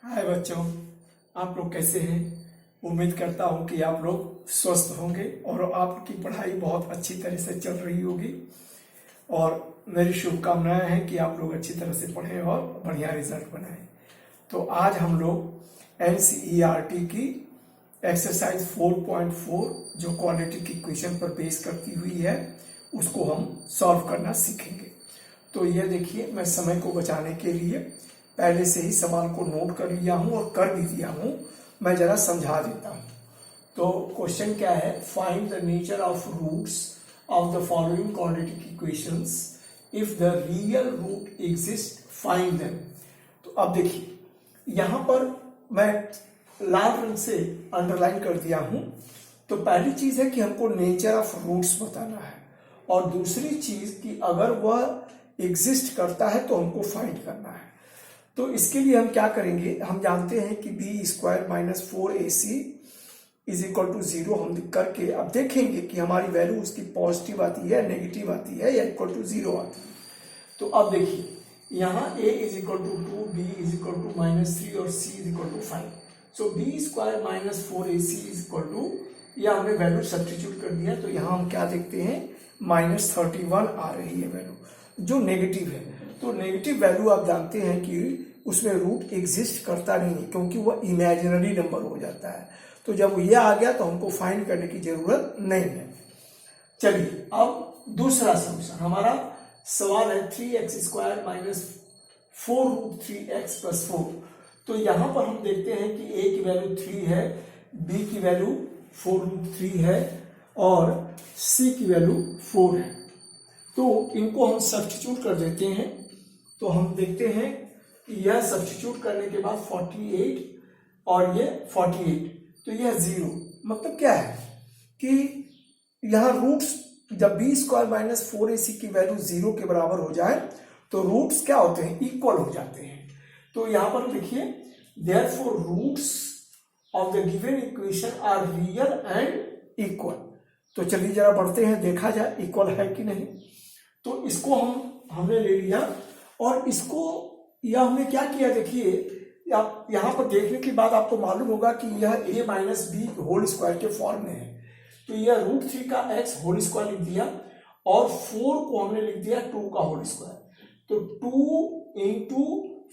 हाय बच्चों, आप लोग कैसे हैं। उम्मीद करता हूं कि आप लोग स्वस्थ होंगे और आपकी पढ़ाई बहुत अच्छी तरह से चल रही होगी। और मेरी शुभकामनाएं हैं कि आप लोग अच्छी तरह से पढ़ें और बढ़िया रिजल्ट बनाएं। तो आज हम लोग एनसीईआरटी की एक्सरसाइज 4.4 जो क्वाड्रेटिक इक्वेशन पर बेस करती हुई है उसको हम सॉल्व करना सीखेंगे। तो ये देखिए, मैं समय को बचाने के लिए पहले से ही सवाल को नोट कर लिया हूं और कर भी दिया हूं। मैं जरा समझा देता हूं। तो क्वेश्चन क्या है, find the nature of roots of the following quadratic equations if the real root exist find them. तो अब देखिए, यहां पर मैं लाल रंग से अंडरलाइन कर दिया हूं। तो पहली चीज है कि हमको नेचर ऑफ रूट्स बताना है, और दूसरी चीज कि अगर वह एग्जिस्ट करता है तो हमको फाइंड करना है। तो इसके लिए हम क्या करेंगे, हम जानते हैं कि b square minus 4ac is equal to 0 हम करके अब देखेंगे कि हमारी वैल्यू उसकी पॉजिटिव आती है, नेगेटिव आती है या इक्वल टू 0 आती है। तो अब देखिए, यहाँ a is equal to 2, b is equal to -3 और c is equal to 5। So b square minus 4ac is equal to, या हमने वैल्यू सब्स्टिट्यूट कर दिया। तो यहाँ हम क्या देखते हैं, -31 आ रही है वैल्यू जो नेगेटिव है। तो नेगेटिव वैल्यू आप जानते हैं कि उसमें रूट एग्जिस्ट करता नहीं है, क्योंकि वह इमेजिनरी नंबर हो जाता है। तो जब ये आ गया तो हमको फाइंड करने की जरूरत नहीं है। चलिए, अब दूसरा सॉल्यूशन हमारा सवाल है 3x square minus 4√3x plus 4। तो यहां पर हम देखते हैं कि a की वैल्यू 3 है, b की वैल्यू 4√3 है और c की वैल्यू 4 है। तो इनको हम सब्स्टिट्यूट कर देते हैं। तो हम देखते हैं कि यह सब्स्टिट्यूट करने के बाद 48 और ये 48, तो यह 0। मतलब क्या है कि यहां रूट्स जब बी स्क्वायर माइनस 4ac की वैल्यू 0 के बराबर हो जाए तो रूट्स क्या होते हैं, इक्वल हो जाते हैं। तो यहां पर देखिए, therefore roots of the given equation are real and equal. तो चलिए जरा पढ़ते हैं, देखा जाए इक्वल है कि नहीं। तो इसको हमने ले लिया और इसको यह हमने क्या किया, देखिए आप यहां पर देखने के बाद आपको मालूम होगा कि यह a minus b whole square के फॉर्म में है। तो यह √3 का x होल स्क्वायर लिख दिया और 4 को हमने लिख दिया 2 का होल स्क्वायर। तो 2 इंटू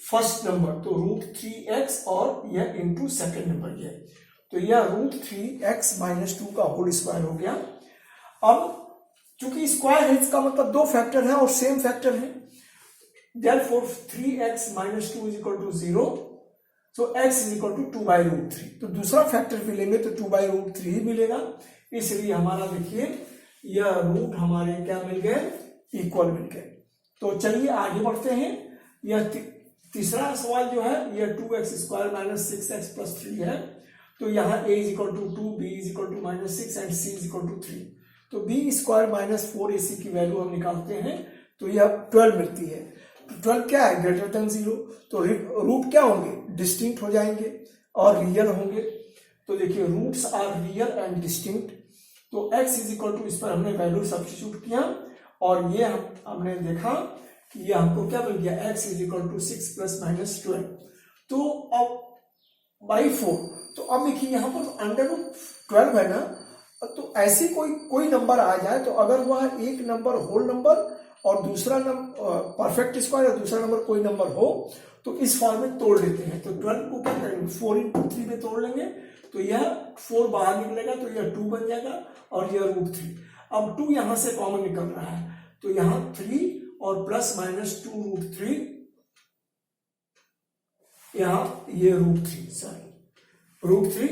फर्स्ट नंबर, तो √3x और यह इंटू सेकेंड नंबर यह। तो यह √3x माइनस 2 का होल स्क्वायर हो गया। अब चूंकि स्क्वायर है, इसका मतलब दो फैक्टर है और सेम फैक्टर है। Therefore 3x minus 2 is equal to 0. So x is equal to 2/√3। तो दूसरा फैक्टर भी लेंगे तो 2/√3 ही मिलेगा। इसलिए हमारा देखिए यह रूट हमारे क्या मिल गए, इक्वल मिल गए। तो चलिए आगे बढ़ते हैं। यह तीसरा सवाल जो है यह 2x square minus 6x plus 3 है। तो यहाँ a is equal to 2, b is equal to -6 and c is equal to 3। तो b स्क्वायर माइनस 4ac की वैल्यू हम निकालते हैं तो यह 12 मिलती है। 12 क्या है, ग्रेटर देन 0। तो रूट क्या होंगे, डिस्टिंक्ट हो जाएंगे और रियल होंगे। तो देखिए roots are real and distinct. तो x इज इक्वल टू, इस पर हमने वैल्यू सब्स्टिट्यूट किया और ये हमने देखा कि ये हमको क्या मिल गया, x is equal to 6 plus -12। तो अब बाई 4। तो अब देखिए यहाँ पर √12 है ना, तो ऐसी कोई नंबर आ जाए तो अगर वह एक नंबर होल नंबर और दूसरा नंबर परफेक्ट स्क्वायर और दूसरा नंबर कोई नंबर हो तो इस फॉर्म में तोड़ लेते हैं। तो 12 को क्या करेंगे, 4 इंटू 3 में तोड़ लेंगे तो यह 4 बाहर निकलेगा तो यह 2 बन जाएगा और यह √3। अब 2 यहां से कॉमन निकल रहा है तो यहां 3 और प्लस माइनस 2√3, यहां ये √3, सॉरी √3।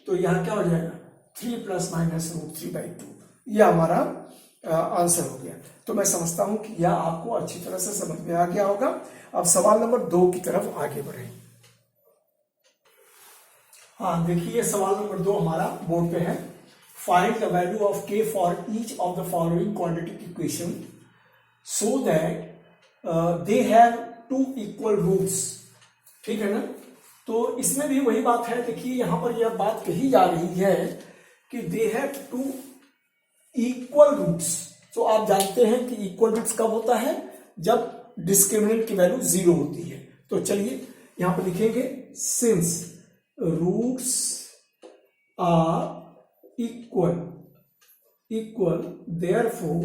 तो यहां क्या हो जाएगा, 3 प्लस माइनस √3/2। यह हमारा आंसर हो गया। तो मैं समझता हूं कि यह आपको अच्छी तरह से समझ में आ गया होगा। अब सवाल नंबर 2 की तरफ आगे बढ़े। हाँ देखिए, सवाल नंबर 2 हमारा बोर्ड पे है। Find the value of k for each of the following quadratic equation so that they have 2 equal roots. ठीक है ना। तो इसमें भी वही बात है। देखिए यहां पर यह बात कही जा रही है कि दे हैव 2 इक्वल रूट्स। तो आप जानते हैं कि इक्वल रूट्स कब होता है, जब डिस्क्रिमिनेंट की वैल्यू 0 होती है। तो चलिए यहां पर लिखेंगे since roots are equal therefore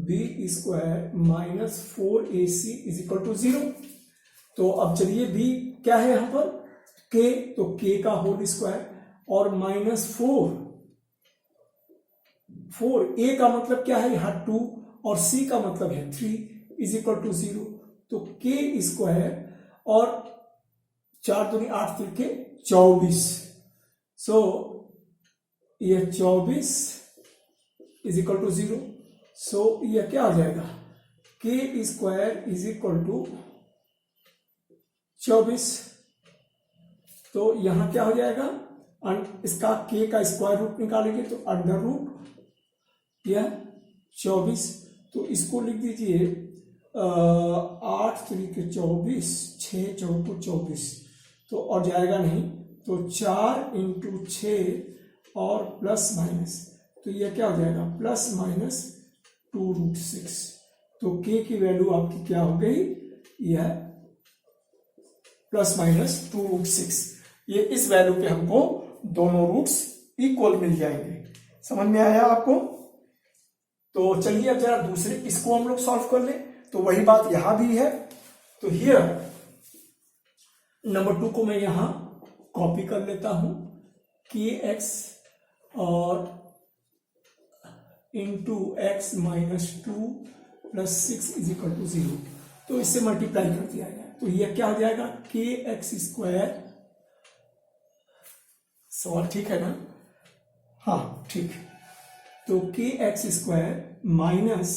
b square minus 4ac is equal to 0। तो अब चलिए बी क्या है यहां पर के, तो के का होल स्क्वायर और माइनस 4 ए का मतलब क्या है यहां 2 और सी का मतलब है 3 इज इक्वल टू 0। तो के स्क्वायर और 4 दूनी 8 तिरके 24। सो यह 24 इज इक्वल टू 0। सो यह क्या हो जाएगा के स्क्वायर इज इक्वल टू 24। तो यहां क्या हो जाएगा इसका के का स्क्वायर रूट निकालेंगे तो अंडर रूट यह 24। तो इसको लिख दीजिए 8 3 24 6 4 24। तो और जाएगा नहीं तो 4 इंटू 6 और प्लस माइनस, तो यह क्या हो जाएगा प्लस माइनस 2√6। तो के की वैल्यू आपकी क्या हो गई, यह प्लस माइनस 2√6। ये इस वैल्यू पे हमको दोनों रूट्स इक्वल मिल जाएंगे। समझ में आया आपको? तो चलिए अब जरा दूसरे इसको हम लोग सॉल्व कर ले। तो वही बात यहां भी है। तो हियर नंबर 2 को मैं यहां कॉपी कर लेता हूं, के एक्स और into x minus 2 plus 6 is equal to 0। तो इससे मल्टीप्लाई कर दिया गया। तो यह क्या हो जाएगा के एक्स स्क्वायर, सवाल ठीक है ना? हाँ ठीक। तो के एक्स स्क्वायर माइनस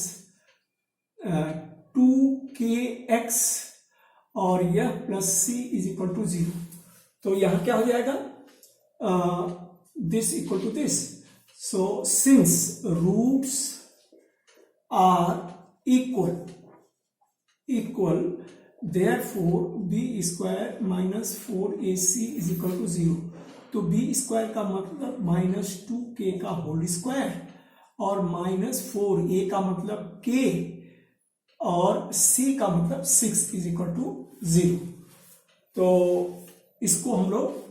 2kx और यह plus c is equal to 0। तो यहां क्या हो जाएगा this equal to this. So since roots are equal therefore b square minus 4ac is equal to 0। तो बी स्क्वायर का मतलब माइनस 2k का होल स्क्वायर और माइनस 4a का मतलब k और c का मतलब 6 इज इक्वल टू 0। तो इसको हम लोग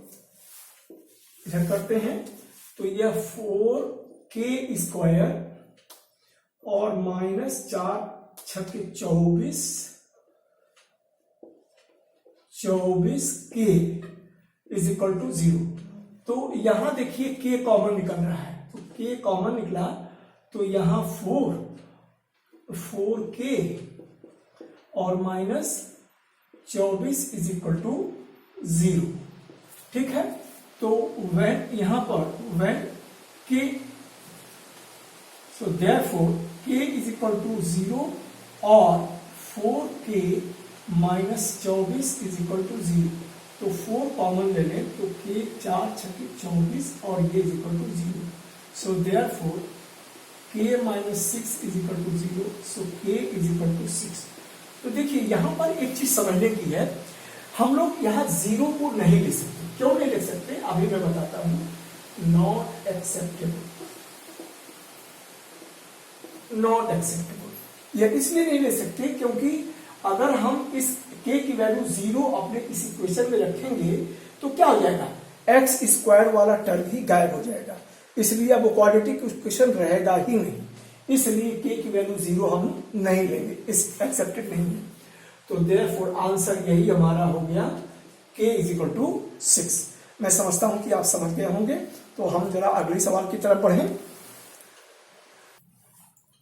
इधर करते हैं। तो यह 4k स्क्वायर और माइनस 4 छक्के 24k इज इक्वल टू 0। तो यहां देखिए k कॉमन निकल रहा है। तो k कॉमन निकला तो यहां 4k और माइनस 24 इज इक्वल टू 0। ठीक है। तो व्हेन यहां पर when k, so therefore k is equal to 0 और 4k minus 24 is equal to 0। तो 4 कॉमन ले लें तो k 4 छक्के 24 और ये is equal to 0। So therefore k minus 6 is equal to 0। So k is equal to 6। तो देखिए यहां पर एक चीज समझने की है, हम लोग यहां 0 को नहीं ले सकते। क्यों नहीं ले सकते अभी मैं बताता हूं। नॉट एक्सेप्टेबल, नॉट एक्सेप्टेबल यह इसलिए नहीं ले सकते क्योंकि अगर हम इस k की वैल्यू 0 अपने इस इक्वेशन में रखेंगे तो क्या हो जाएगा, एक्स स्क्वायर वाला टर्म ही गायब हो जाएगा। इसलिए अब क्वाड्रेटिक इक्वेशन रहेगा ही नहीं। इसलिए k की वैल्यू 0 हम नहीं लेंगे, इस एक्सेप्टेड नहीं है। तो देयरफॉर आंसर यही हमारा हो गया k इज इक्वल टू 6। मैं समझता हूं कि आप समझ गए होंगे। तो हम जरा अगले सवाल की तरफ बढ़ें।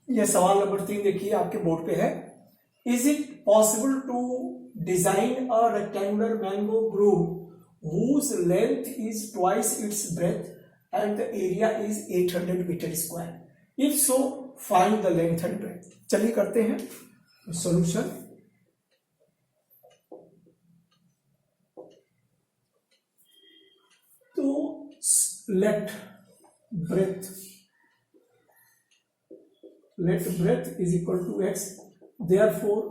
यह सवाल नंबर 3 देखिए आपके बोर्ड पे है। Is it possible to design a rectangular mango grove whose length is twice its breadth and the area is 800 meter square? If so, find the length and breadth. चलिए करते हैं सॉल्यूशन। तो let breadth is equal to x. Therefore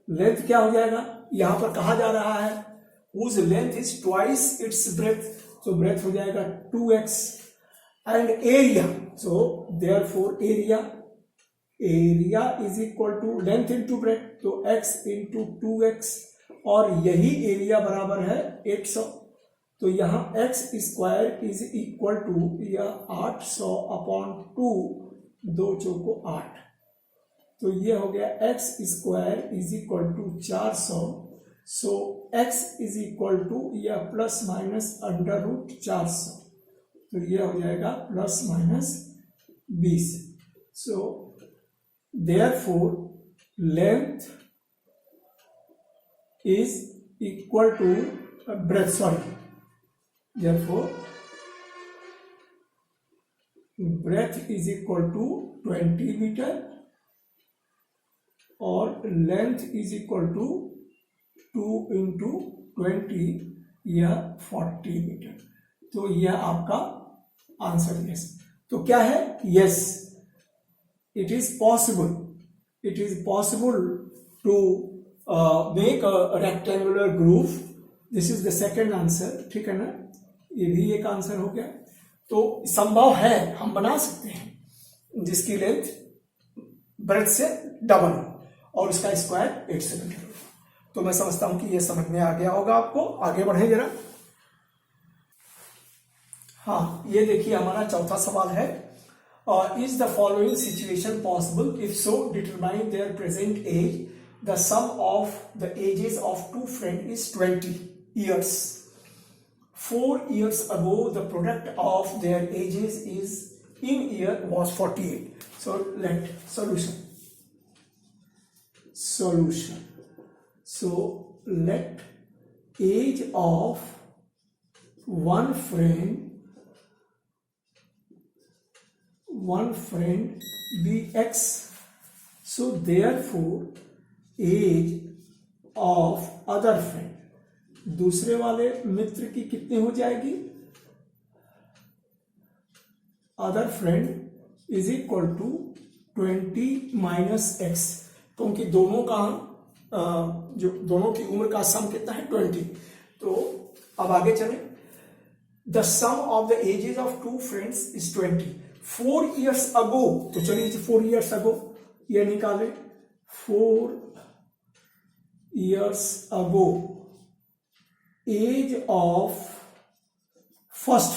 length क्या हो जाएगा, यहां पर कहा जा रहा है whose length is twice its breadth, so breadth हो जाएगा 2x and area, so therefore area is equal to length into breadth, तो x into 2x और यही एरिया बराबर है 800। तो यहाँ x square is equal to यह 800 अपॉन 2, 2 चौको 8, तो ये हो गया x square is equal to 400। So x is equal to या प्लस माइनस अंडर रूट 400, तो ये हो जाएगा plus minus 20। So therefore length is equal to breadth, sorry, therefore breadth is equal to 20 meter और length is equal to 2 into 20 या 40 metre. तो यह आपका आंसर यस। तो क्या है? Yes, it is possible to make a rectangular groove. This is the second answer, ठीक है ना, ये भी एक आंसर हो गया। तो संभव है, हम बना सकते हैं जिसकी लेंथ ब्रेथ से डबल हो और उसका स्क्वायर 800 मीटर हो। तो मैं समझता हूं कि ये समझ में आ गया होगा आपको। आगे बढ़े जरा। हाँ, ये देखिए हमारा चौथा सवाल है, is the following situation possible, if so determine their present age. The sum of the ages of two friends is 20 years. 4 years ago, the product of their ages is in year was 48. So let solution. So let age of one friend be X. So therefore age of other friend, दूसरे वाले मित्र की कितनी हो जाएगी? Other friend is equal to 20 minus x. तो उनकी दोनों का जो दोनों की उम्र का सम कितना है? 20। तो अब आगे चले। The sum of the ages of two friends is 20। 4 years ago, तो चलिए 4 years ago ये निकाले। 4 years ago, age of first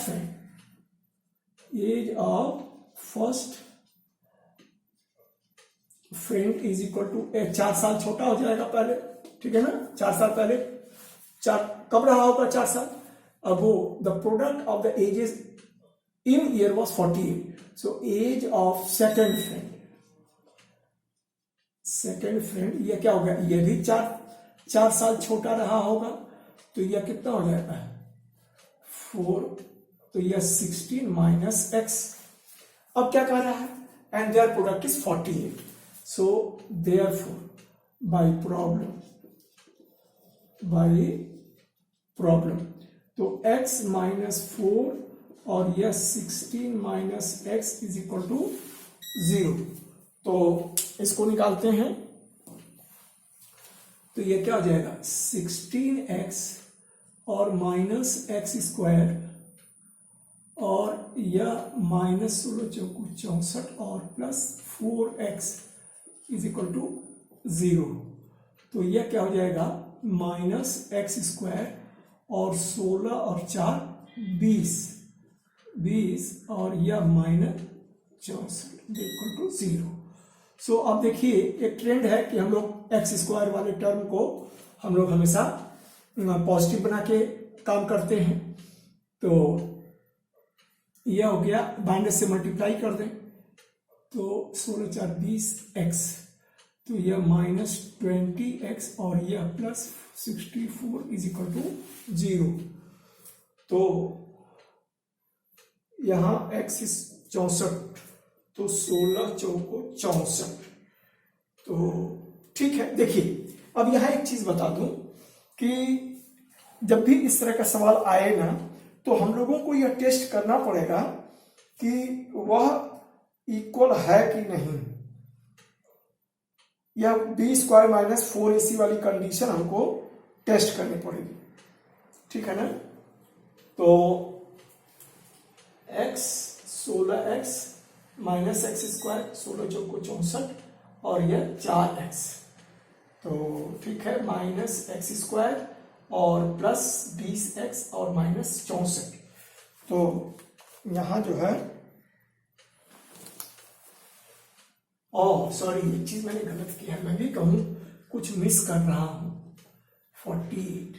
friend is equal to 4 साल छोटा हो जाएगा पहले, ठीक है ना। 4 साल पहले, कब रहा होगा 4 साल ago? The product of the ages in year was 48. So age of second friend ये क्या हो गया? ये भी 4 साल छोटा रहा होगा, तो यह कितना हो जाएगा? 4, तो यह 16 माइनस एक्स। अब क्या कह रहा है? And their product is 48। So therefore by problem तो x माइनस 4 और यह 16 minus x is equal to 0। तो इसको निकालते हैं, तो ये क्या हो जाएगा? 16x और माइनस एक्स स्क्वायर और यह माइनस 16 चौको 64 और plus 4x is equal to 0। तो यह क्या हो जाएगा? माइनस एक्स स्क्वायर और 16 और 4 20 और यह माइनस 64 इक्वल टू 0। सो अब देखिए, एक ट्रेंड है कि हम लोग एक्स स्क्वायर वाले टर्म को हम लोग हमेशा पॉजिटिव बना के काम करते हैं। तो यह हो गया, 92 से मल्टीप्लाई कर दें तो 16 4 20 एक्स, तो यह माइनस 20x और यह प्लस 64 इज इक्वल टू 0। तो यहां x 64, तो 16 चौको 64। तो ठीक है। देखिए, अब यहां एक चीज बता दूं कि जब भी इस तरह का सवाल आए ना, तो हम लोगों को यह टेस्ट करना पड़ेगा कि वह इक्वल है कि नहीं। यह बी स्क्वायर माइनस 4ac वाली कंडीशन हमको टेस्ट करनी पड़ेगी, ठीक है ना। तो x 16x minus x square 16 चौको 64 और यह 4x, तो ठीक है, -x² और +20x और -64। तो यहां जो है, सॉरी, एक चीज मैंने गलत किया है, मैं भी कहूं कुछ मिस कर रहा हूं। 48,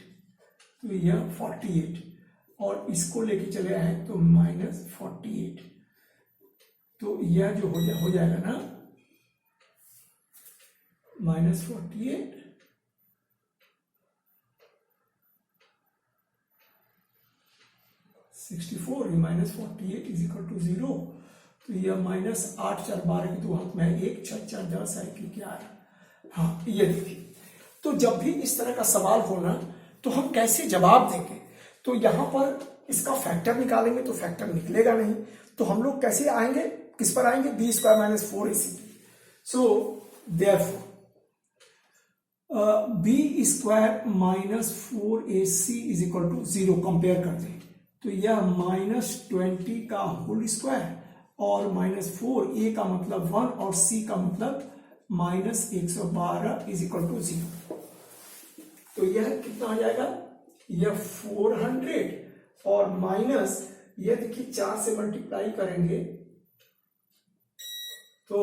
तो यह 48 और इसको लेके चले आए तो -48, तो यह जो हो जाएगा ना -48 64 -48 इज इक्वल टू 0। तो यह -8 4 12 की 2 हाथ में 1 6 4 10 है 11। हाँ, ये देखिए, तो जब भी इस तरह का सवाल होना तो हम कैसे जवाब देंगे? तो यहां पर इसका फैक्टर निकालेंगे तो फैक्टर निकलेगा नहीं, तो हम लोग कैसे आएंगे, किस पर आएंगे? b² - 4ac। So therefore b² - 4ac is equal to 0। Compare करते हैं तो यह -20 का होल स्क्वायर और -4, a का मतलब 1 और c का मतलब -112 इज इक्वल टू 0। तो यह कितना हो जाएगा? यह 400 और माइनस, यह देखिए 4 से मल्टीप्लाई करेंगे तो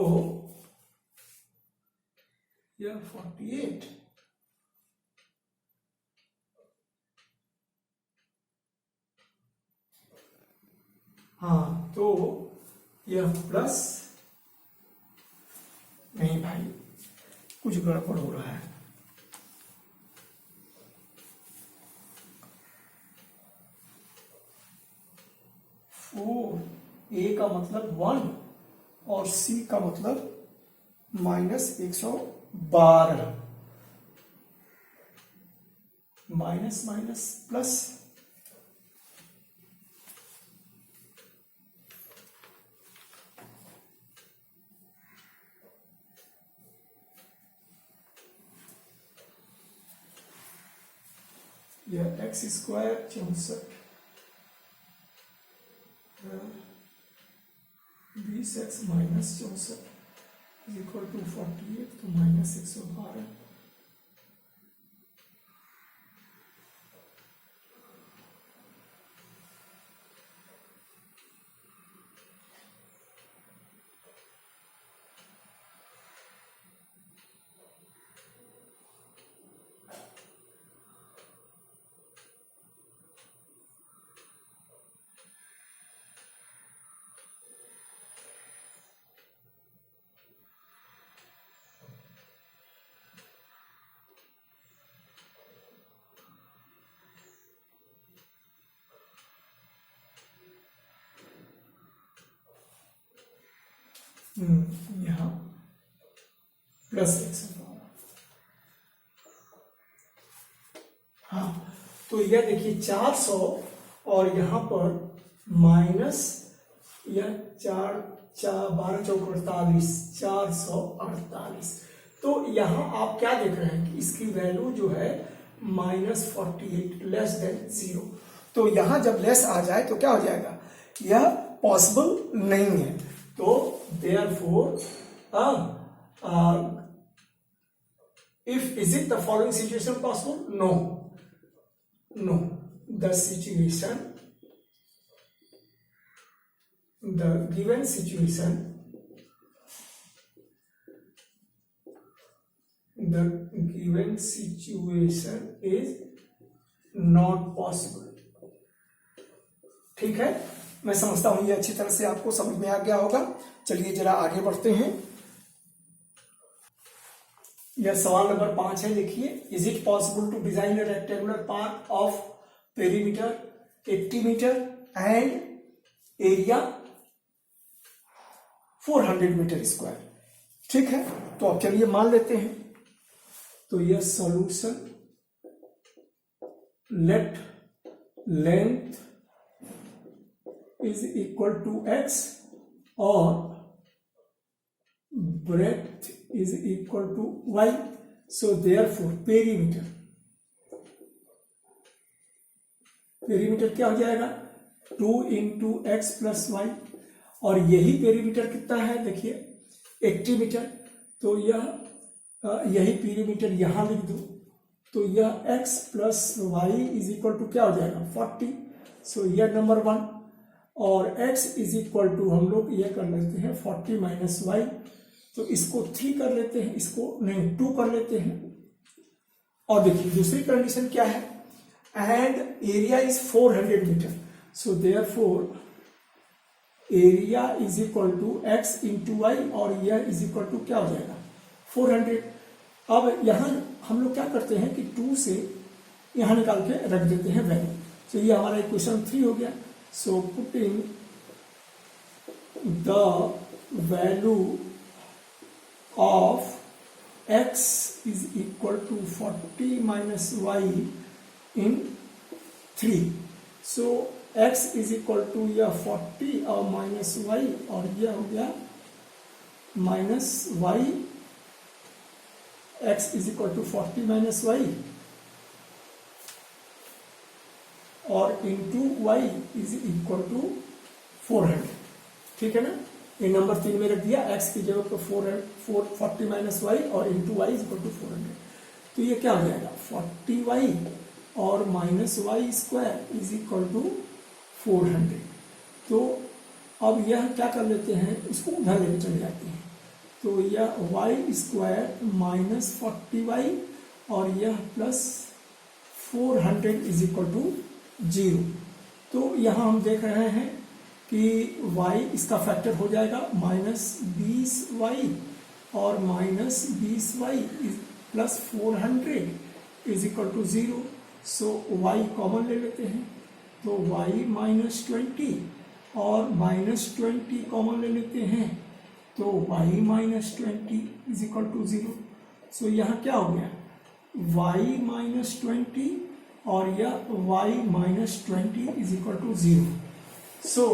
यह 48। हाँ, तो यह प्लस, नहीं भाई, कुछ गड़बड़ हो रहा है। a का मतलब 1 और c का मतलब -112, माइनस माइनस प्लस, यह x² 64, 20x - 64 is equal to 48, तो -112। यहाँ +112। हाँ, तो यह देखिए 400 और यहां पर माइनस, यह 4 12 चौक 48, 448। तो यहां आप क्या देख रहे हैं कि इसकी वैल्यू जो है -48 लेस देन 0। तो यहां जब लेस आ जाए तो क्या हो जाएगा? यह पॉसिबल नहीं है। तो therefore is it the following situation possible? No, the given situation is not possible। ठीक है, मैं समझता हूं ये अच्छी तरह से आपको समझ में आ गया होगा। चलिए जरा आगे बढ़ते हैं। यह सवाल नंबर 5 है, देखिए, is it possible to design a rectangular park of perimeter 80 metre and area 400 metre square. ठीक है, तो अब चलिए मान लेते हैं। तो यह solution, let length is equal to x और breadth is equal to y, so therefore perimeter क्या हो जाएगा? 2 × x + y, और यही पेरीमीटर कितना है? देखिए 80 मीटर, तो यह यही पीरियमीटर यहाँ लिख दो, तो यह x plus y is equal to क्या हो जाएगा 40। सो यह नंबर 1, और x इज इक्वल टू हम लोग ये कर लेते हैं 40 माइनस वाई, तो इसको 3 कर लेते हैं, इसको नहीं 2 कर लेते हैं। और देखिए दूसरी कंडीशन क्या है, and area is 400 metre, so therefore area is equal to x into y, और यह इज इक्वल टू क्या हो जाएगा 400। अब यहाँ हम लोग क्या करते हैं कि 2 से यहाँ निकाल के रख देते हैं वैल्यू, तो ये हमारा इक्वेशन 3 हो गया। So putting the value of x is equal to 40 minus y in 3, so x is equal to यह 40 और माइनस y, और यह हो गया minus y, x is equal to 40 minus y और into y is equal to 400, ठीक है ना। ये नंबर 3 में रख दिया, x की जगह पर 40 माइनस वाई और into y is equal to 400, तो ये क्या हो जाएगा 40y और minus y square is equal to 400। तो अब यह क्या कर लेते हैं, इसको उधर लेके चले जाते हैं, तो यह वाई स्क्वायर माइनस 40y और यह प्लस 400 इज इक्वल टू 0। तो यहाँ हम देख रहे हैं कि y इसका फैक्टर हो जाएगा माइनस 20y और minus 20y plus 400 is equal to 0। So y common ले लेते हैं, तो y माइनस 20 और माइनस 20 कॉमन ले लेते हैं, तो y minus 20 is equal to 0। So यहाँ क्या हो गया y माइनस 20 और यह y minus 20 is equal to 0। So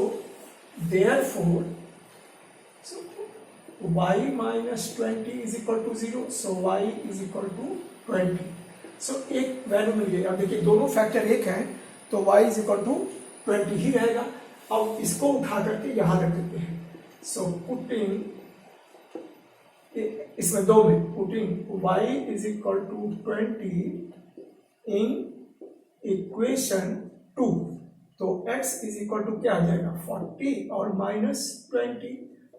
therefore, y minus 20 is equal to 0. So y is equal to 20. So एक वैल्यू मिल गई। अब देखिए दोनों फैक्टर एक हैं, तो y is equal to 20 ही रहेगा। अब इसको उठा करके यहां रख देते हैं। So putting इसमें 2 में putting y is equal to 20 in equation 2, तो x इज इक्वल टू क्या हो जाएगा 40 और माइनस 20,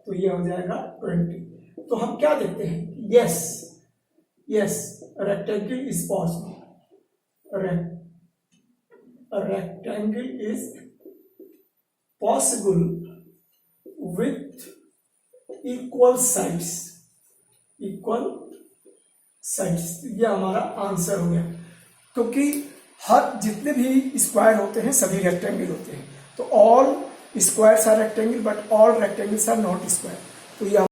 तो ये हो जाएगा 20। तो हम क्या देखते हैं, yes rectangle is possible, rectangle is possible with equal sides, ये हमारा आंसर हो गया, क्योंकि हर जितने भी स्क्वायर होते हैं सभी रेक्टेंगल होते हैं, तो all squares are rectangle but all rectangles are not square, तो यह